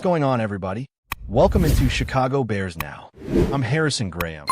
going on, everybody? Welcome into Chicago Bears Now. I'm Harrison Graham,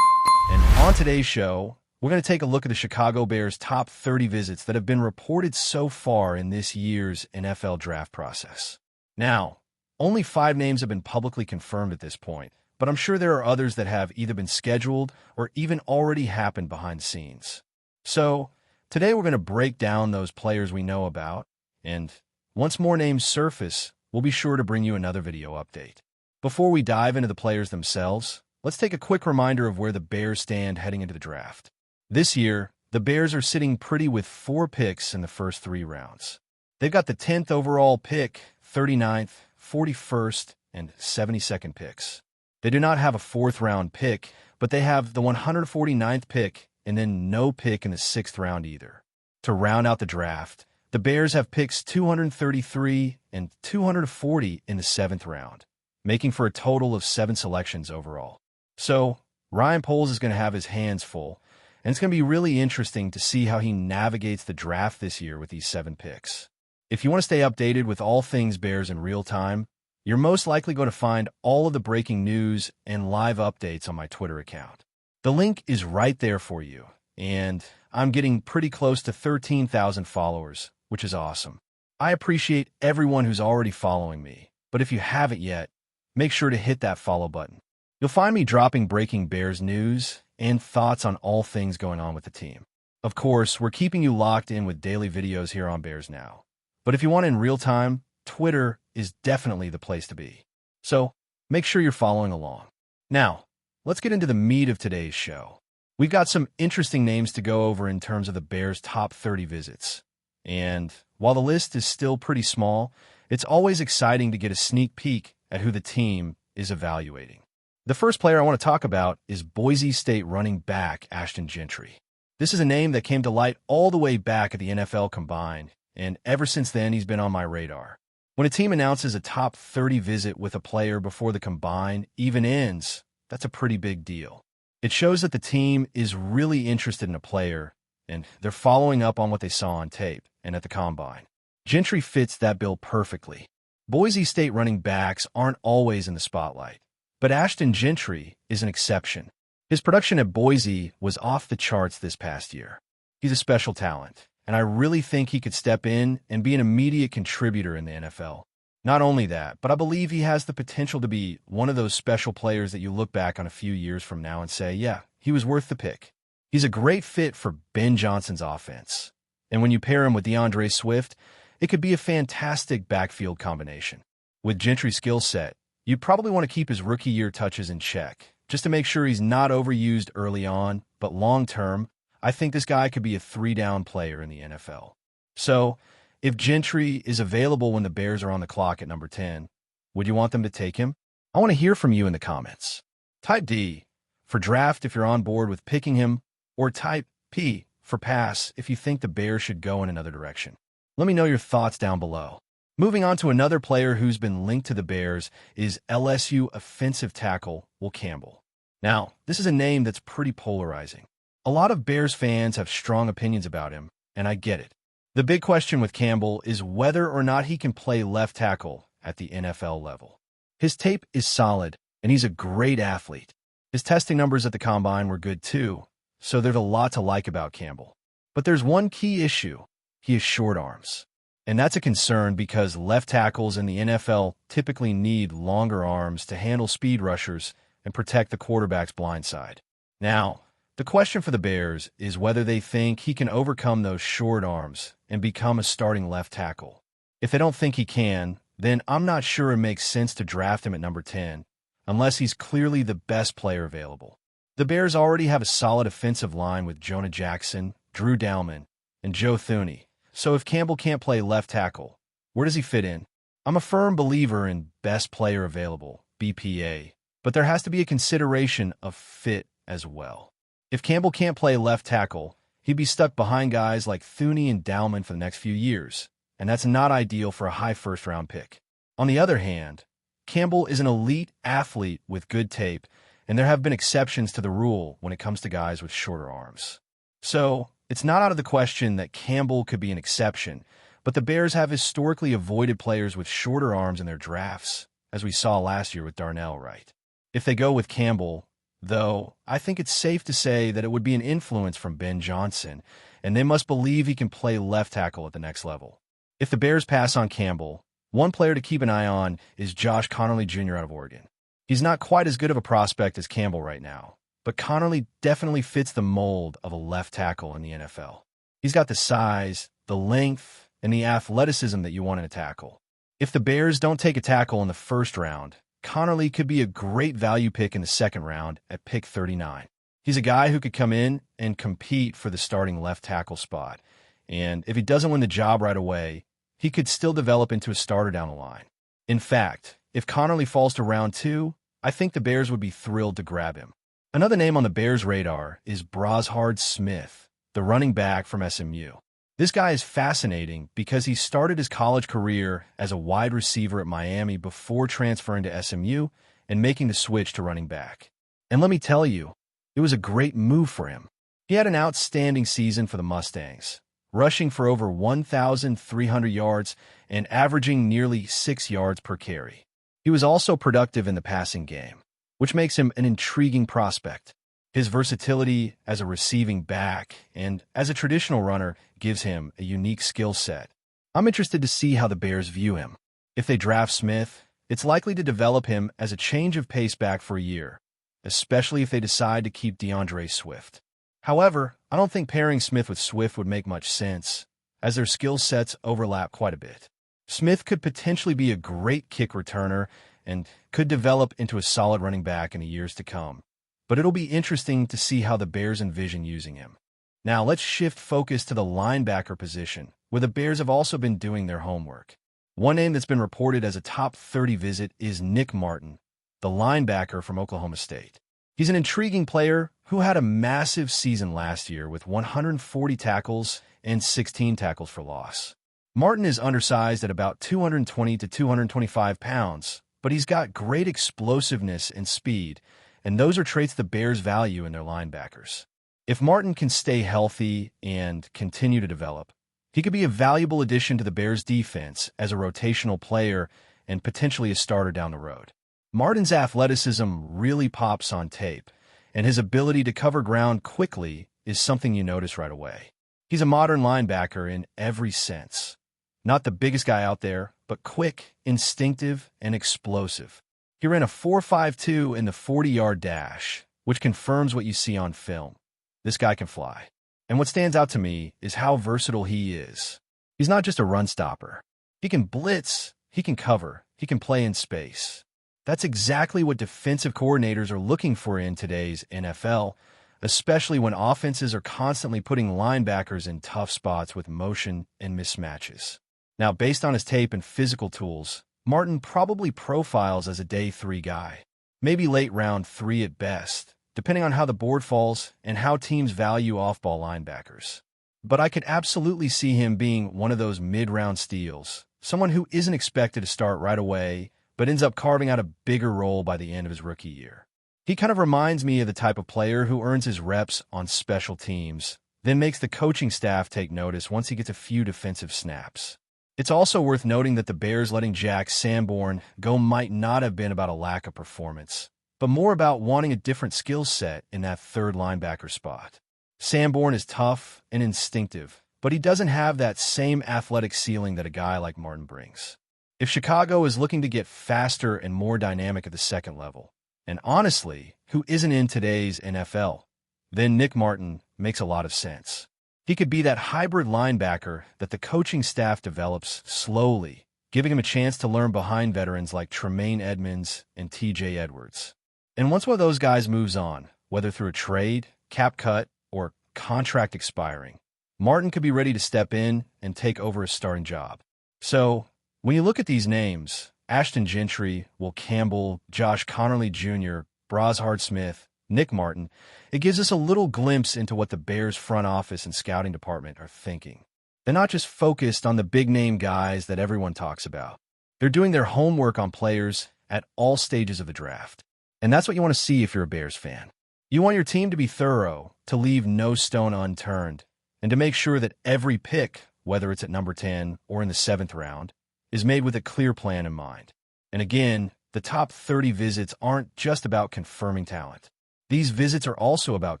and on today's show, we're going to take a look at the Chicago Bears' top 30 visits that have been reported so far in this year's NFL draft process. Now, only 5 names have been publicly confirmed at this point, but I'm sure there are others that have either been scheduled or even already happened behind the scenes. So, today we're going to break down those players we know about, and once more names surface, we'll be sure to bring you another video update. Before we dive into the players themselves, let's take a quick reminder of where the Bears stand heading into the draft. This year, the Bears are sitting pretty with 4 picks in the first 3 rounds. They've got the 10th overall pick, 39th, 41st, and 72nd picks. They do not have a 4th-round pick, but they have the 149th pick and then no pick in the 6th round either. To round out the draft, the Bears have picks 233 and 240 in the 7th round, making for a total of 7 selections overall. So, Ryan Poles is going to have his hands full, and it's going to be really interesting to see how he navigates the draft this year with these 7 picks. If you want to stay updated with all things Bears in real time, you're most likely going to find all of the breaking news and live updates on my Twitter account. The link is right there for you, and I'm getting pretty close to 13,000 followers, which is awesome. I appreciate everyone who's already following me, but if you haven't yet, make sure to hit that follow button. You'll find me dropping breaking Bears news and thoughts on all things going on with the team. Of course, we're keeping you locked in with daily videos here on Bears Now. But if you want it in real time, Twitter is definitely the place to be. So, make sure you're following along. Now, let's get into the meat of today's show. We've got some interesting names to go over in terms of the Bears' top 30 visits. And while the list is still pretty small, it's always exciting to get a sneak peek at who the team is evaluating. The first player I want to talk about is Boise State running back Ashton Gentry. This is a name that came to light all the way back at the NFL Combine, and ever since then he's been on my radar. When a team announces a top 30 visit with a player before the Combine even ends, that's a pretty big deal. It shows that the team is really interested in a player, and they're following up on what they saw on tape and at the Combine. Gentry fits that bill perfectly. Boise State running backs aren't always in the spotlight, but Ashton Gentry is an exception. His production at Boise was off the charts this past year. He's a special talent, and I really think he could step in and be an immediate contributor in the NFL. Not only that, but I believe he has the potential to be one of those special players that you look back on a few years from now and say, yeah, he was worth the pick. He's a great fit for Ben Johnson's offense. And when you pair him with DeAndre Swift, it could be a fantastic backfield combination. With Gentry's skill set, you probably want to keep his rookie year touches in check, just to make sure he's not overused early on, but long-term, I think this guy could be a 3-down player in the NFL. So, if Gentry is available when the Bears are on the clock at number 10, would you want them to take him? I want to hear from you in the comments. Type D for draft if you're on board with picking him, or type P for pass if you think the Bears should go in another direction. Let me know your thoughts down below. Moving on to another player who's been linked to the Bears is LSU offensive tackle Will Campbell. Now, this is a name that's pretty polarizing. A lot of Bears fans have strong opinions about him, and I get it. The big question with Campbell is whether or not he can play left tackle at the NFL level. His tape is solid, and he's a great athlete. His testing numbers at the Combine were good too, so there's a lot to like about Campbell. But there's one key issue. He has short arms. And that's a concern because left tackles in the NFL typically need longer arms to handle speed rushers and protect the quarterback's blind side. Now, the question for the Bears is whether they think he can overcome those short arms and become a starting left tackle. If they don't think he can, then I'm not sure it makes sense to draft him at number 10, unless he's clearly the best player available. The Bears already have a solid offensive line with Jonah Jackson, Drew Dalman, and Joe Thuney. So if Campbell can't play left tackle, where does he fit in? I'm a firm believer in best player available, BPA, but there has to be a consideration of fit as well. If Campbell can't play left tackle, he'd be stuck behind guys like Thuney and Dalman for the next few years, and that's not ideal for a high first-round pick. On the other hand, Campbell is an elite athlete with good tape, and there have been exceptions to the rule when it comes to guys with shorter arms. So, it's not out of the question that Campbell could be an exception, but the Bears have historically avoided players with shorter arms in their drafts, as we saw last year with Darnell Wright. If they go with Campbell, though, I think it's safe to say that it would be an influence from Ben Johnson, and they must believe he can play left tackle at the next level. If the Bears pass on Campbell, one player to keep an eye on is Josh Conerly Jr. out of Oregon. He's not quite as good of a prospect as Campbell right now, but Conerly definitely fits the mold of a left tackle in the NFL. He's got the size, the length, and the athleticism that you want in a tackle. If the Bears don't take a tackle in the first round, Conerly could be a great value pick in the second round at pick 39. He's a guy who could come in and compete for the starting left tackle spot, and if he doesn't win the job right away, he could still develop into a starter down the line. In fact, if Conerly falls to round 2, I think the Bears would be thrilled to grab him. Another name on the Bears' radar is Brashard Smith, the running back from SMU. This guy is fascinating because he started his college career as a wide receiver at Miami before transferring to SMU and making the switch to running back. And let me tell you, it was a great move for him. He had an outstanding season for the Mustangs, rushing for over 1,300 yards and averaging nearly 6 yards per carry. He was also productive in the passing game, which makes him an intriguing prospect. His versatility as a receiving back and as a traditional runner gives him a unique skill set. I'm interested to see how the Bears view him. If they draft Smith, it's likely to develop him as a change of pace back for a year, especially if they decide to keep DeAndre Swift. However, I don't think pairing Smith with Swift would make much sense, as their skill sets overlap quite a bit. Smith could potentially be a great kick returner and could develop into a solid running back in the years to come. But it'll be interesting to see how the Bears envision using him. Now let's shift focus to the linebacker position, where the Bears have also been doing their homework. One name that's been reported as a top 30 visit is Nick Martin, the linebacker from Oklahoma State. He's an intriguing player who had a massive season last year with 140 tackles and 16 tackles for loss. Martin is undersized at about 220 to 225 pounds, but he's got great explosiveness and speed, and those are traits the Bears value in their linebackers. If Martin can stay healthy and continue to develop, he could be a valuable addition to the Bears' defense as a rotational player and potentially a starter down the road. Martin's athleticism really pops on tape, and his ability to cover ground quickly is something you notice right away. He's a modern linebacker in every sense. Not the biggest guy out there, but quick, instinctive, and explosive. He ran a 4.52 in the 40-yard dash, which confirms what you see on film. This guy can fly. And what stands out to me is how versatile he is. He's not just a run stopper. He can blitz, he can cover, he can play in space. That's exactly what defensive coordinators are looking for in today's NFL, especially when offenses are constantly putting linebackers in tough spots with motion and mismatches. Now, based on his tape and physical tools, Martin probably profiles as a day 3 guy, maybe late round 3 at best, depending on how the board falls and how teams value off-ball linebackers. But I could absolutely see him being one of those mid-round steals, someone who isn't expected to start right away, but ends up carving out a bigger role by the end of his rookie year. He kind of reminds me of the type of player who earns his reps on special teams, then makes the coaching staff take notice once he gets a few defensive snaps. It's also worth noting that the Bears letting Jack Sanborn go might not have been about a lack of performance, but more about wanting a different skill set in that third linebacker spot. Sanborn is tough and instinctive, but he doesn't have that same athletic ceiling that a guy like Martin brings. If Chicago is looking to get faster and more dynamic at the second level, and honestly, who isn't in today's NFL, then Nick Martin makes a lot of sense. He could be that hybrid linebacker that the coaching staff develops slowly, giving him a chance to learn behind veterans like Tremaine Edmonds and TJ Edwards. And once one of those guys moves on, whether through a trade, cap cut, or contract expiring, Martin could be ready to step in and take over a starting job. So, when you look at these names, Ashton Gentry, Will Campbell, Josh Conerly Jr., Brashard Smith, Nick Martin, it gives us a little glimpse into what the Bears front office and scouting department are thinking. They're not just focused on the big-name guys that everyone talks about. They're doing their homework on players at all stages of the draft. And that's what you want to see if you're a Bears fan. You want your team to be thorough, to leave no stone unturned, and to make sure that every pick, whether it's at number 10 or in the 7th round, is made with a clear plan in mind. And again, the top 30 visits aren't just about confirming talent. These visits are also about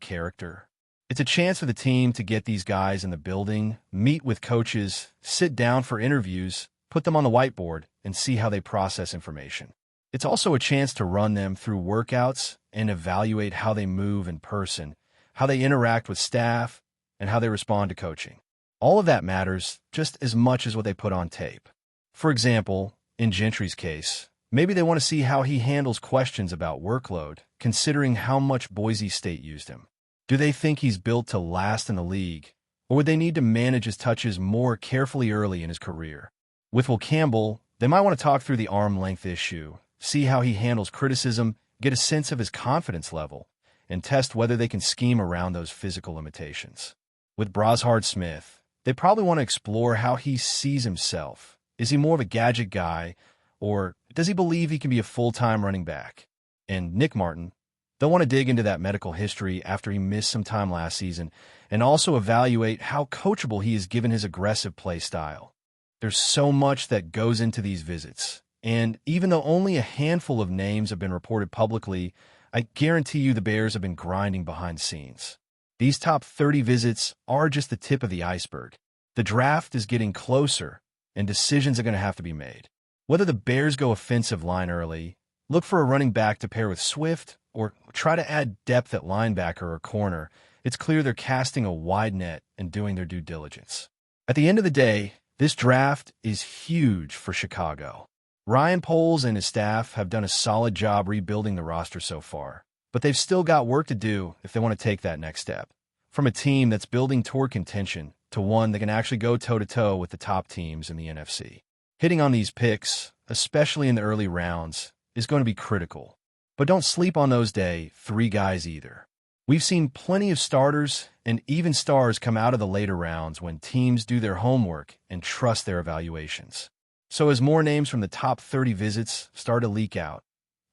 character. It's a chance for the team to get these guys in the building, meet with coaches, sit down for interviews, put them on the whiteboard, and see how they process information. It's also a chance to run them through workouts and evaluate how they move in person, how they interact with staff, and how they respond to coaching. All of that matters just as much as what they put on tape. For example, in Gentry's case, maybe they want to see how he handles questions about workload, considering how much Boise State used him. Do they think he's built to last in the league, or would they need to manage his touches more carefully early in his career? With Will Campbell, they might want to talk through the arm length issue, see how he handles criticism, get a sense of his confidence level, and test whether they can scheme around those physical limitations. With Brashard Smith, they probably want to explore how he sees himself. Is he more of a gadget guy, or does he believe he can be a full-time running back? And Nick Martin, they'll want to dig into that medical history after he missed some time last season, and also evaluate how coachable he is given his aggressive play style. There's so much that goes into these visits, and even though only a handful of names have been reported publicly, I guarantee you the Bears have been grinding behind the scenes. These top 30 visits are just the tip of the iceberg. The draft is getting closer, and decisions are going to have to be made. Whether the Bears go offensive line early, look for a running back to pair with Swift, or try to add depth at linebacker or corner, it's clear they're casting a wide net and doing their due diligence. At the end of the day, this draft is huge for Chicago. Ryan Poles and his staff have done a solid job rebuilding the roster so far, but they've still got work to do if they want to take that next step. From a team that's building toward contention to one that can actually go toe-to-toe with the top teams in the NFC. Hitting on these picks, especially in the early rounds, is going to be critical. But don't sleep on those day 3 guys either. We've seen plenty of starters and even stars come out of the later rounds when teams do their homework and trust their evaluations. So as more names from the top 30 visits start to leak out,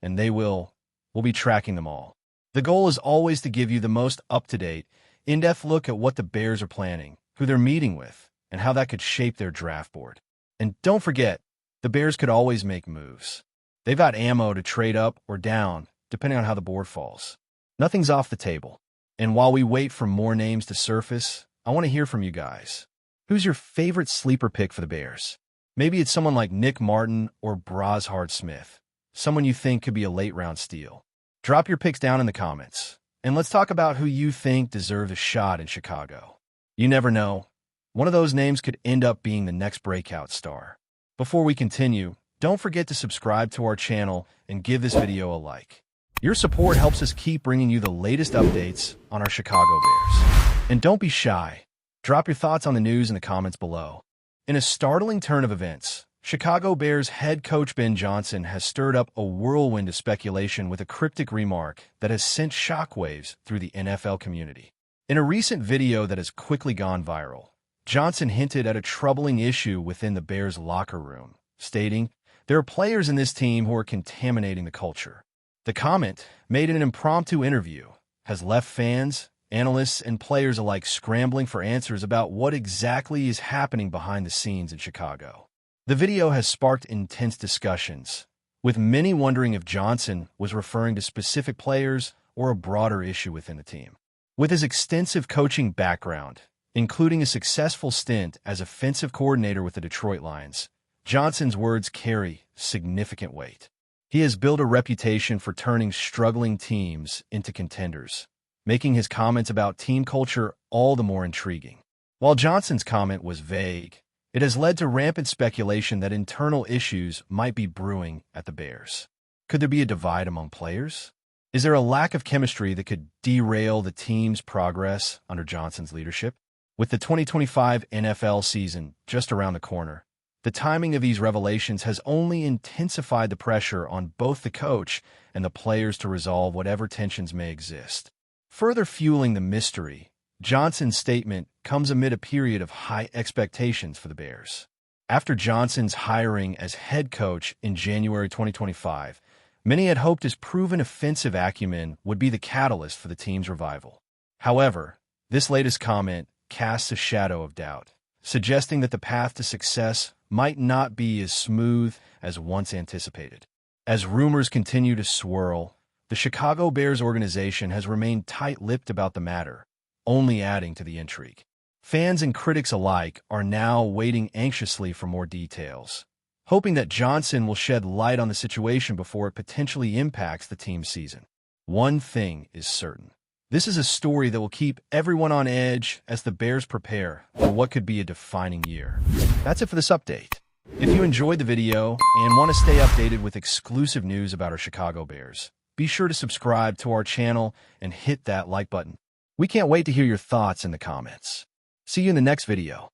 and they will, we'll be tracking them all. The goal is always to give you the most up-to-date, in-depth look at what the Bears are planning, who they're meeting with, and how that could shape their draft board. And don't forget, the Bears could always make moves. They've got ammo to trade up or down, depending on how the board falls. Nothing's off the table. And while we wait for more names to surface, I want to hear from you guys. Who's your favorite sleeper pick for the Bears? Maybe it's someone like Nick Martin or Brashard Smith, someone you think could be a late-round steal. Drop your picks down in the comments, and let's talk about who you think deserves a shot in Chicago. You never know. One of those names could end up being the next breakout star. Before we continue, don't forget to subscribe to our channel and give this video a like. Your support helps us keep bringing you the latest updates on our Chicago Bears. And don't be shy. Drop your thoughts on the news in the comments below. In a startling turn of events, Chicago Bears head coach Ben Johnson has stirred up a whirlwind of speculation with a cryptic remark that has sent shockwaves through the NFL community. In a recent video that has quickly gone viral, Johnson hinted at a troubling issue within the Bears locker room, stating, "There are players in this team who are contaminating the culture." The comment, made in an impromptu interview, has left fans, analysts, and players alike scrambling for answers about what exactly is happening behind the scenes in Chicago. The video has sparked intense discussions, with many wondering if Johnson was referring to specific players or a broader issue within the team. With his extensive coaching background, including a successful stint as offensive coordinator with the Detroit Lions, Johnson's words carry significant weight. He has built a reputation for turning struggling teams into contenders, making his comments about team culture all the more intriguing. While Johnson's comment was vague, it has led to rampant speculation that internal issues might be brewing at the Bears. Could there be a divide among players? Is there a lack of chemistry that could derail the team's progress under Johnson's leadership? With the 2025 NFL season just around the corner, the timing of these revelations has only intensified the pressure on both the coach and the players to resolve whatever tensions may exist. Further fueling the mystery, Johnson's statement comes amid a period of high expectations for the Bears. After Johnson's hiring as head coach in January 2025, many had hoped his proven offensive acumen would be the catalyst for the team's revival. However, this latest comment casts a shadow of doubt, suggesting that the path to success might not be as smooth as once anticipated. As rumors continue to swirl, the Chicago Bears organization has remained tight-lipped about the matter, only adding to the intrigue. Fans and critics alike are now waiting anxiously for more details, hoping that Johnson will shed light on the situation before it potentially impacts the team's season. One thing is certain. This is a story that will keep everyone on edge as the Bears prepare for what could be a defining year. That's it for this update. If you enjoyed the video and want to stay updated with exclusive news about our Chicago Bears, be sure to subscribe to our channel and hit that like button. We can't wait to hear your thoughts in the comments. See you in the next video.